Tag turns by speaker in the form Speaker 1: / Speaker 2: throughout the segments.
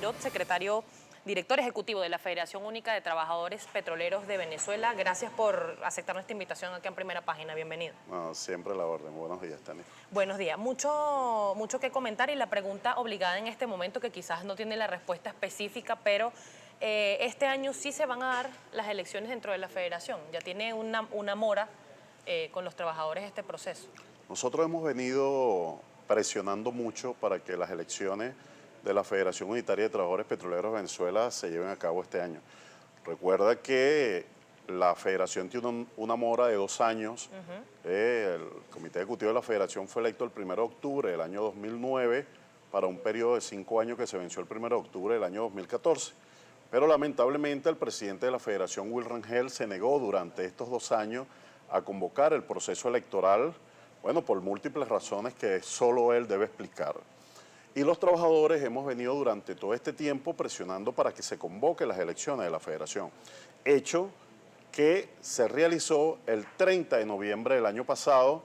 Speaker 1: Girot, director ejecutivo de la Federación Única de Trabajadores Petroleros de Venezuela. Gracias por aceptar nuestra invitación aquí en Primera Página. Bienvenido.
Speaker 2: No, siempre la orden. Buenos días, Tania.
Speaker 1: Buenos días. Mucho que comentar y la pregunta obligada en este momento, que quizás no tiene la respuesta específica, pero este año sí se van a dar las elecciones dentro de la Federación. Ya tiene una mora con los trabajadores este proceso.
Speaker 2: Nosotros hemos venido presionando mucho para que las elecciones de la Federación Unitaria de Trabajadores Petroleros de Venezuela se lleven a cabo este año. Recuerda que la Federación tiene una mora de 2 años. El Comité Ejecutivo de la Federación fue electo el 1 de octubre del año 2009 para un periodo de 5 años que se venció el 1 de octubre del año 2014. Pero lamentablemente el presidente de la Federación, Will Rangel, se negó durante estos 2 años a convocar el proceso electoral, bueno, por múltiples razones que solo él debe explicar. Y los trabajadores hemos venido durante todo este tiempo presionando para que se convoquen las elecciones de la Federación, hecho que se realizó el 30 de noviembre del año pasado,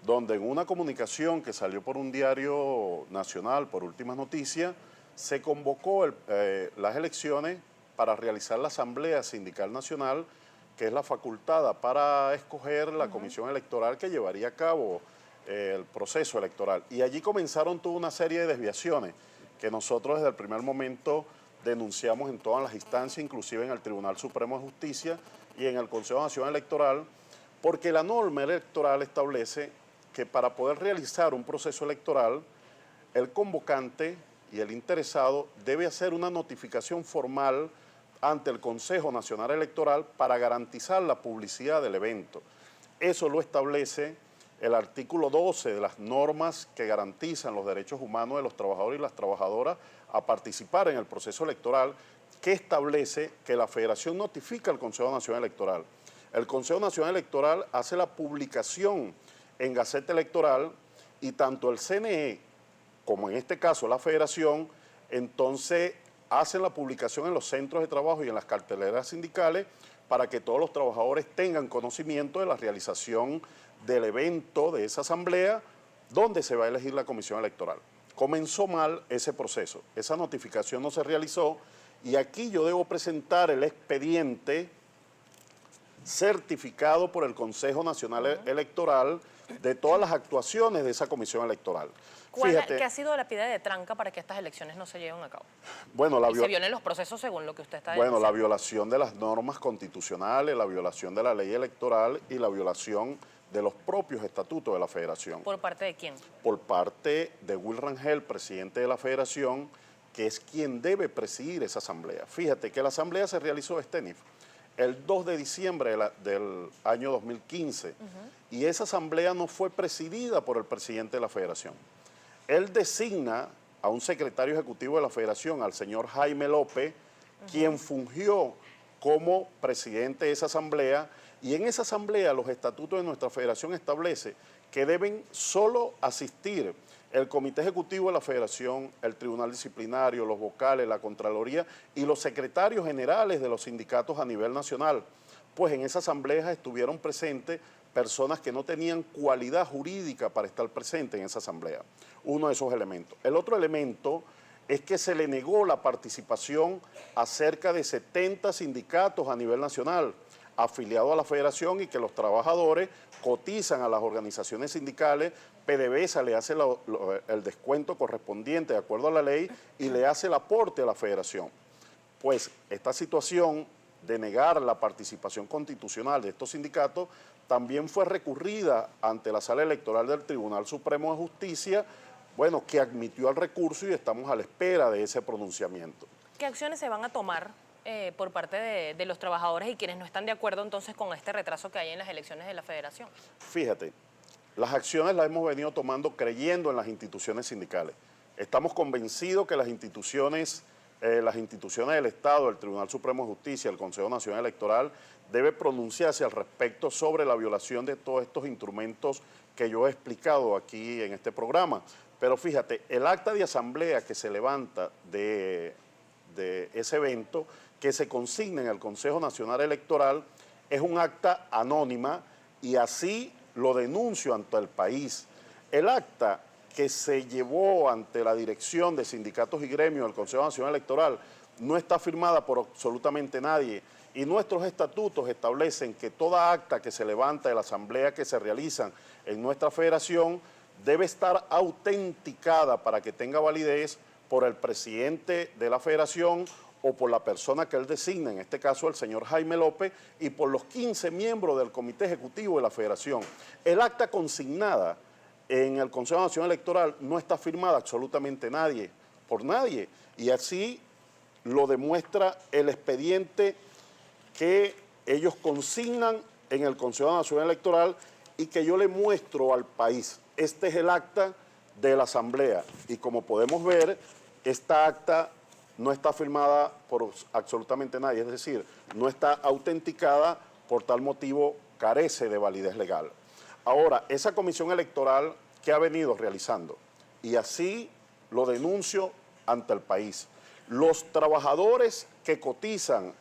Speaker 2: donde en una comunicación que salió por un diario nacional, por Últimas Noticias, se convocó las elecciones para realizar la Asamblea Sindical Nacional, que es la facultada para escoger la comisión electoral que llevaría a cabo el proceso electoral. Y allí comenzaron toda una serie de desviaciones que nosotros desde el primer momento denunciamos en todas las instancias, inclusive en el Tribunal Supremo de Justicia y en el Consejo Nacional Electoral, porque la norma electoral establece que para poder realizar un proceso electoral, el convocante y el interesado debe hacer una notificación formal ante el Consejo Nacional Electoral para garantizar la publicidad del evento. Eso lo establece el artículo 12 de las normas que garantizan los derechos humanos de los trabajadores y las trabajadoras a participar en el proceso electoral, que establece que la Federación notifica al Consejo Nacional Electoral. El Consejo Nacional Electoral hace la publicación en Gaceta Electoral y tanto el CNE como en este caso la Federación, entonces hacen la publicación en los centros de trabajo y en las carteleras sindicales para que todos los trabajadores tengan conocimiento de la realización del evento, de esa asamblea, donde se va a elegir la comisión electoral. Comenzó mal ese proceso, esa notificación no se realizó y aquí yo debo presentar el expediente certificado por el Consejo Nacional Electoral de todas las actuaciones de esa comisión electoral.
Speaker 1: ¿Qué ha sido la piedra de tranca para que estas elecciones no se lleven a cabo?
Speaker 2: Bueno,
Speaker 1: se violen los procesos según lo que usted está
Speaker 2: diciendo. Bueno,
Speaker 1: diciendo.
Speaker 2: la violación de las normas constitucionales, la violación de la ley electoral y la violación de los propios estatutos de la Federación.
Speaker 1: ¿Por parte de quién?
Speaker 2: Por parte de Will Rangel, presidente de la Federación, que es quien debe presidir esa asamblea. Fíjate que la asamblea se realizó el 2 de diciembre del año 2015 y esa asamblea no fue presidida por el presidente de la Federación. Él designa a un secretario ejecutivo de la Federación, al señor Jaime López, quien fungió como presidente de esa asamblea, y en esa asamblea los estatutos de nuestra federación establece que deben solo asistir el Comité Ejecutivo de la Federación, el Tribunal Disciplinario, los vocales, la Contraloría y los secretarios generales de los sindicatos a nivel nacional. Pues en esa asamblea estuvieron presentes personas que no tenían cualidad jurídica para estar presentes en esa asamblea. Uno de esos elementos. El otro elemento es que se le negó la participación a cerca de 70 sindicatos a nivel nacional afiliados a la Federación y que los trabajadores cotizan a las organizaciones sindicales. PDVSA le hace el descuento correspondiente de acuerdo a la ley y le hace el aporte a la Federación. Pues esta situación de negar la participación constitucional de estos sindicatos también fue recurrida ante la Sala Electoral del Tribunal Supremo de Justicia, bueno, que admitió el recurso y estamos a la espera de ese pronunciamiento.
Speaker 1: ¿Qué acciones se van a tomar por parte de los trabajadores y quienes no están de acuerdo entonces con este retraso que hay en las elecciones de la Federación?
Speaker 2: Fíjate, las acciones las hemos venido tomando creyendo en las instituciones sindicales. Estamos convencidos que las instituciones del Estado, el Tribunal Supremo de Justicia, el Consejo Nacional Electoral, debe pronunciarse al respecto sobre la violación de todos estos instrumentos que yo he explicado aquí en este programa. Pero fíjate, el acta de asamblea que se levanta de ese evento, que se consigna en el Consejo Nacional Electoral, es un acta anónima y así lo denuncio ante el país. El acta que se llevó ante la dirección de sindicatos y gremios del Consejo Nacional Electoral no está firmada por absolutamente nadie. Y nuestros estatutos establecen que toda acta que se levanta de la asamblea que se realizan en nuestra federación debe estar autenticada para que tenga validez por el presidente de la federación o por la persona que él designa, en este caso el señor Jaime López, y por los 15 miembros del comité ejecutivo de la federación. El acta consignada en el Consejo Nacional Electoral no está firmada absolutamente por nadie, y así lo demuestra el expediente que ellos consignan en el Consejo Nacional Electoral y que yo le muestro al país. Este es el acta de la asamblea y como podemos ver, esta acta no está firmada por absolutamente nadie, es decir, no está autenticada, por tal motivo carece de validez legal. Ahora, esa comisión electoral que ha venido realizando, y así lo denuncio ante el país, los trabajadores que cotizan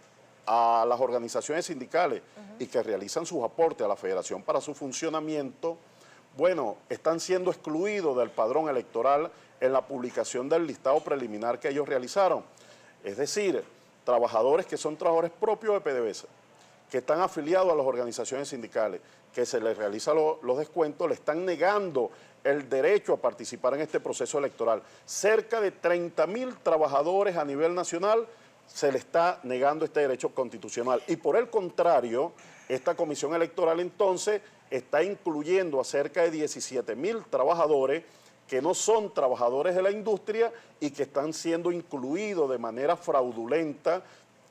Speaker 2: a las organizaciones sindicales y que realizan sus aportes a la federación para su funcionamiento, bueno, están siendo excluidos del padrón electoral en la publicación del listado preliminar que ellos realizaron. Es decir, trabajadores que son trabajadores propios de PDVSA, que están afiliados a las organizaciones sindicales, que se les realizan los descuentos, le están negando el derecho a participar en este proceso electoral. Cerca de 30.000 trabajadores a nivel nacional se le está negando este derecho constitucional. Y por el contrario, esta comisión electoral entonces está incluyendo a cerca de 17.000 trabajadores que no son trabajadores de la industria y que están siendo incluidos de manera fraudulenta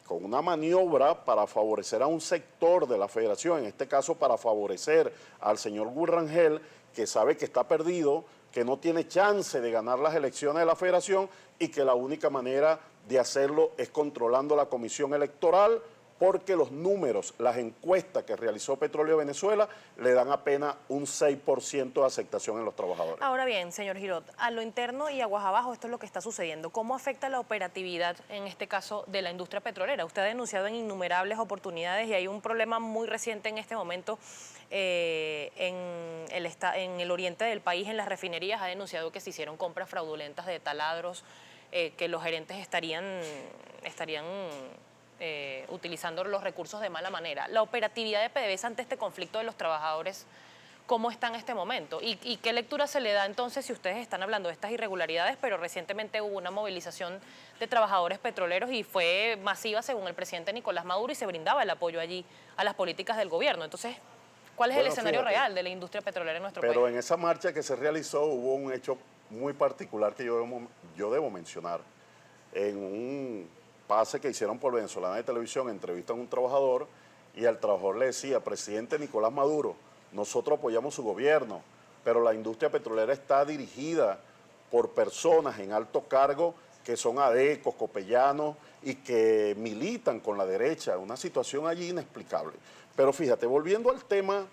Speaker 2: con una maniobra para favorecer a un sector de la federación, en este caso para favorecer al señor Gurrangel, que sabe que está perdido, que no tiene chance de ganar las elecciones de la federación y que la única manera de hacerlo es controlando la comisión electoral, porque los números, las encuestas que realizó Petróleo Venezuela le dan apenas un 6% de aceptación en los trabajadores.
Speaker 1: Ahora bien, señor Girot, a lo interno y aguas abajo esto es lo que está sucediendo. ¿Cómo afecta la operatividad, en este caso, de la industria petrolera? Usted ha denunciado en innumerables oportunidades y hay un problema muy reciente en este momento en el oriente del país, en las refinerías. Ha denunciado que se hicieron compras fraudulentas de taladros, que los gerentes estarían utilizando los recursos de mala manera. La operatividad de PDVSA ante este conflicto de los trabajadores, ¿cómo está en este momento? ¿Y qué lectura se le da entonces si ustedes están hablando de estas irregularidades, pero recientemente hubo una movilización de trabajadores petroleros y fue masiva según el presidente Nicolás Maduro y se brindaba el apoyo allí a las políticas del gobierno? Entonces, ¿cuál es el escenario real de la industria petrolera en nuestro país?
Speaker 2: Pero en esa marcha que se realizó hubo un hecho muy particular que yo debo mencionar. En un pase que hicieron por Venezolana de Televisión, entrevistan a un trabajador y al trabajador le decía: presidente Nicolás Maduro, nosotros apoyamos su gobierno, pero la industria petrolera está dirigida por personas en alto cargo que son adecos, copellanos y que militan con la derecha, una situación allí inexplicable. Pero fíjate, volviendo al tema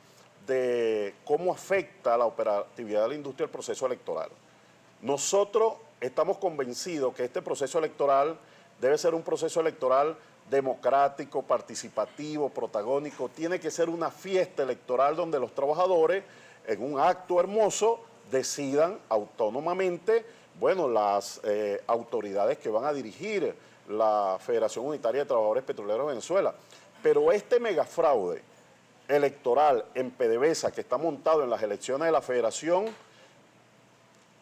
Speaker 2: de cómo afecta la operatividad de la industria el proceso electoral, nosotros estamos convencidos que este proceso electoral debe ser un proceso electoral democrático, participativo, protagónico. Tiene que ser una fiesta electoral donde los trabajadores, en un acto hermoso, decidan autónomamente, bueno, las autoridades que van a dirigir la Federación Unitaria de Trabajadores Petroleros de Venezuela. Pero este megafraude electoral en PDVSA que está montado en las elecciones de la Federación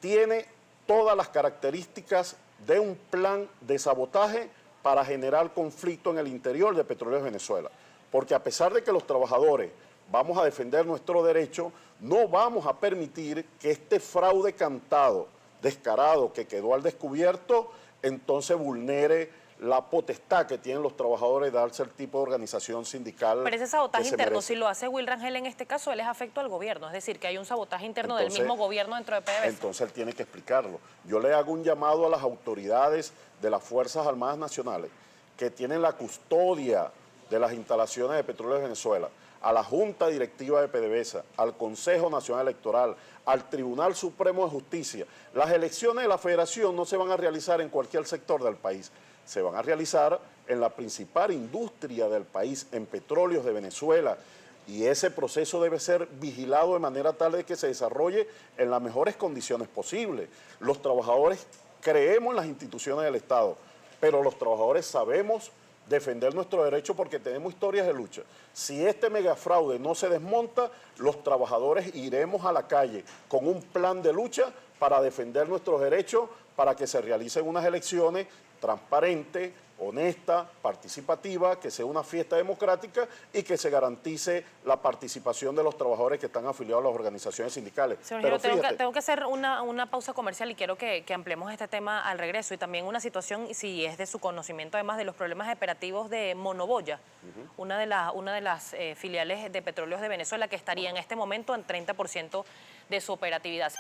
Speaker 2: tiene todas las características de un plan de sabotaje para generar conflicto en el interior de Petróleos Venezuela. Porque a pesar de que los trabajadores vamos a defender nuestro derecho, no vamos a permitir que este fraude cantado, descarado, que quedó al descubierto, entonces vulnere la potestad que tienen los trabajadores de darse el tipo de organización sindical.
Speaker 1: Pero ese sabotaje interno, si lo hace Will Rangel en este caso, él es afecto al gobierno, es decir, que hay un sabotaje interno del mismo gobierno dentro de PDVSA.
Speaker 2: Entonces él tiene que explicarlo. Yo le hago un llamado a las autoridades de las Fuerzas Armadas Nacionales que tienen la custodia de las instalaciones de Petróleos de Venezuela, a la Junta Directiva de PDVSA, al Consejo Nacional Electoral, al Tribunal Supremo de Justicia. Las elecciones de la Federación no se van a realizar en cualquier sector del país, se van a realizar en la principal industria del país, en Petróleos de Venezuela. Y ese proceso debe ser vigilado de manera tal de que se desarrolle en las mejores condiciones posibles. Los trabajadores creemos en las instituciones del Estado, pero los trabajadores sabemos defender nuestros derechos porque tenemos historias de lucha. Si este megafraude no se desmonta, los trabajadores iremos a la calle con un plan de lucha para defender nuestros derechos, para que se realicen unas elecciones transparentes, honesta, participativa, que sea una fiesta democrática y que se garantice la participación de los trabajadores que están afiliados a las organizaciones sindicales.
Speaker 1: Señor
Speaker 2: Pero
Speaker 1: Giro,
Speaker 2: fíjate,
Speaker 1: tengo que hacer una pausa comercial y quiero que ampliemos este tema al regreso y también una situación, si es de su conocimiento, además de los problemas operativos de Monoboya, una de las filiales de Petróleos de Venezuela que estaría en este momento en 30% de su operatividad.